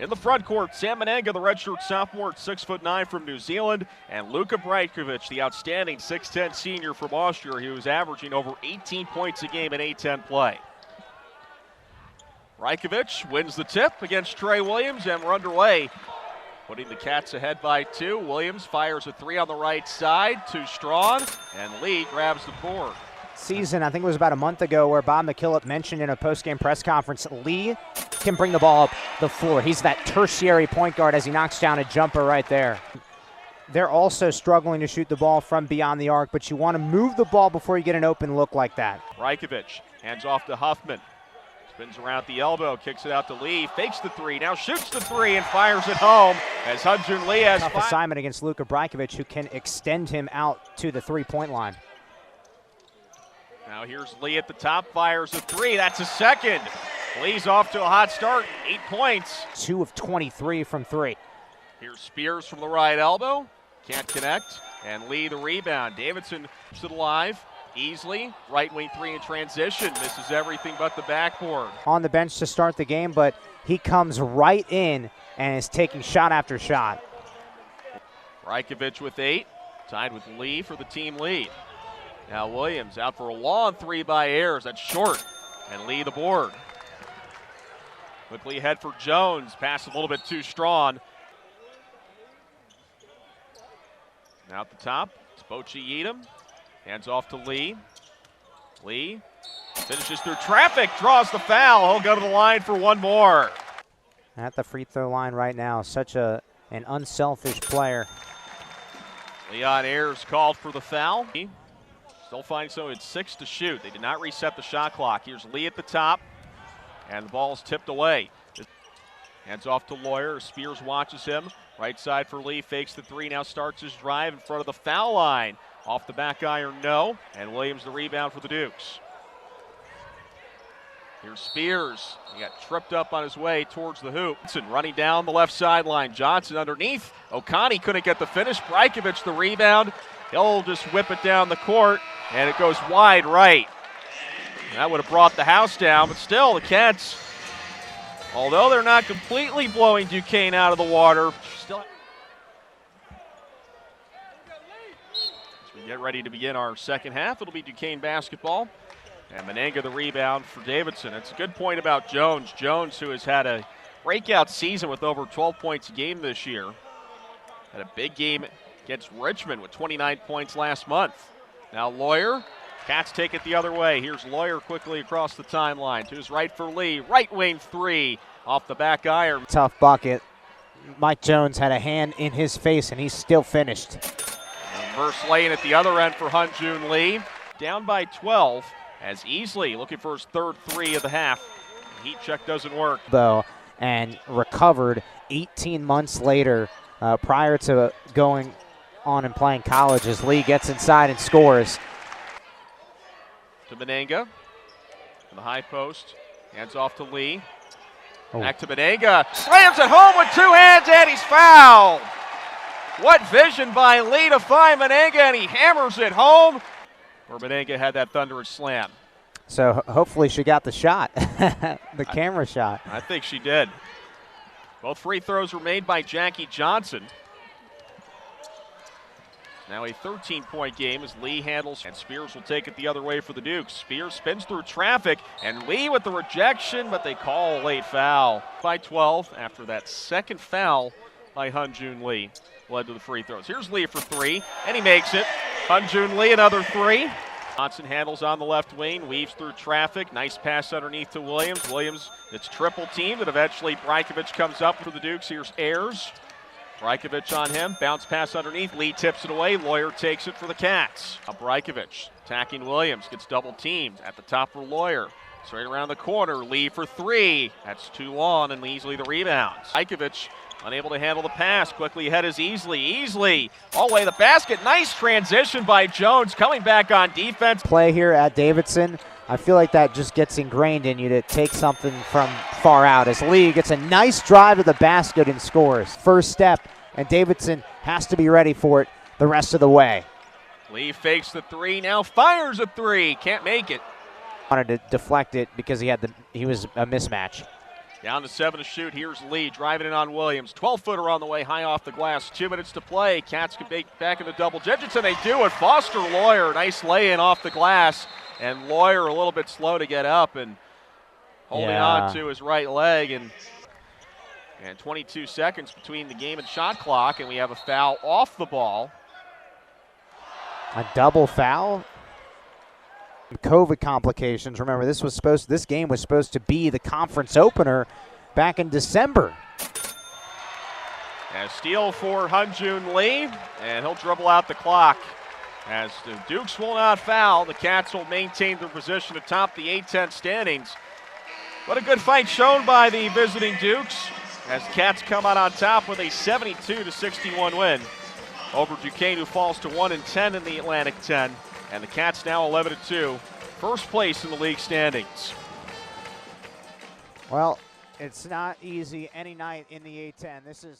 In the front court, Sam Menenga, the redshirt sophomore at 6'9" from New Zealand, and Luka Brajkovic, the outstanding 6'10" senior from Austria, who is averaging over 18 points a game in A-10 play. Brajkovic wins the tip against Trey Williams, and we're underway. Putting the Cats ahead by 2. Williams fires a 3 on the right side, too strong, and Lee grabs the board. Season, I think it was about a month ago, where Bob McKillop mentioned in a post-game press conference, Lee can bring the ball up the floor. He's that tertiary point guard as he knocks down a jumper right there. They're also struggling to shoot the ball from beyond the arc, but you want to move the ball before you get an open look like that. Brajkovic hands off to Huffman. Spins around the elbow, kicks it out to Lee, fakes the 3, now shoots the 3 and fires it home as Hyunjun Lee has tough assignment against Luka Brajkovic, who can extend him out to the three-point line. Now here's Lee at the top, fires a 3, that's a second. Lee's off to a hot start, 8 points. 2 of 23 from 3. Here's Spears from the right elbow, can't connect, and Lee the rebound. Davidson keeps it alive. Easily, right wing 3 in transition, misses everything but the backboard. On the bench to start the game, but he comes right in and is taking shot after shot. Brajkovic with 8, tied with Lee for the team lead. Now Williams out for a long 3 by Ayers, that's short, and Lee the board. Quickly ahead for Jones, pass a little bit too strong. Now at the top, it's Bochi Edom. Hands off to Lee. Lee finishes through traffic, draws the foul. He'll go to the line for one more. At the free throw line right now, such an unselfish player. Leon Ayers called for the foul. Still finding so it's 6 to shoot. They did not reset the shot clock. Here's Lee at the top, and the ball's tipped away. Hands off to Lawyer. Spears watches him. Right side for Lee, fakes the 3, now starts his drive in front of the foul line. Off the back iron, no. And Williams the rebound for the Dukes. Here's Spears. He got tripped up on his way towards the hoop. Running down the left sideline. Johnson underneath. Oconee couldn't get the finish. Brajkovic the rebound. He'll just whip it down the court, and it goes wide right. That would have brought the house down, but still the Cats, although they're not completely blowing Duquesne out of the water, still get ready to begin our second half. It'll be Duquesne basketball. And Menenga the rebound for Davidson. It's a good point about Jones. Jones, who has had a breakout season with over 12 points a game this year. Had a big game against Richmond with 29 points last month. Now Lawyer. Cats take it the other way. Here's Lawyer quickly across the timeline. To his right for Lee. Right wing 3 off the back iron. Tough bucket. Mike Jones had a hand in his face, and he's still finished. Reverse lane at the other end for Hyunjun Lee. Down by 12 as Easley looking for his third 3 of the half. The heat check doesn't work. Though, and recovered 18 months later prior to going on and playing college as Lee gets inside and scores. To Menenga. In the high post. Hands off to Lee. Back to Menenga. Slams it home with 2 hands and he's fouled. What vision by Lee to find Menenga, and he hammers it home. Where Menenga had that thunderous slam. So hopefully she got the shot, the camera shot. I think she did. Both free throws were made by Jackie Johnson. Now a 13-point game as Lee handles, and Spears will take it the other way for the Dukes. Spears spins through traffic, and Lee with the rejection, but they call a late foul. By 12 after that second foul by Hyunjun Lee. Led to the free throws. Here's Lee for 3, and he makes it. Hyunjun Lee, another 3. Johnson handles on the left wing, weaves through traffic. Nice pass underneath to Williams. Williams, it's triple teamed, and eventually Brajkovic comes up for the Dukes. Here's Ayers. Brajkovic on him, bounce pass underneath. Lee tips it away. Lawyer takes it for the Cats. Brajkovic attacking Williams, gets double teamed at the top for Lawyer. Straight around the corner, Lee for 3. That's too long, and Easley the rebounds. Brajkovic unable to handle the pass. Quickly ahead is Easley. Easley all the way to the basket. Nice transition by Jones coming back on defense. Play here at Davidson. I feel like that just gets ingrained in you to take something from far out as Lee gets a nice drive to the basket and scores. First step, and Davidson has to be ready for it the rest of the way. Lee fakes the 3, now fires a 3. Can't make it. Wanted to deflect it because he was a mismatch. Down to 7 to shoot. Here's Lee driving it on Williams. 12-footer on the way, high off the glass. 2 minutes to play. Cats can make back in the double digits, and they do it. Foster Lawyer, nice lay-in off the glass. And Lawyer a little bit slow to get up and holding on to his right leg. And 22 seconds between the game and shot clock, and we have a foul off the ball. A double foul. COVID complications. Remember, this game was supposed to be the conference opener back in December. And a steal for Hyunjun Lee, and he'll dribble out the clock. As the Dukes will not foul, the Cats will maintain their position atop the A-10 standings. What a good fight shown by the visiting Dukes, as Cats come out on top with a 72-61 win over Duquesne, who falls to 1-10 in the Atlantic 10. And the Cats now 11-2, first place in the league standings. Well, it's not easy any night in the A-10. This is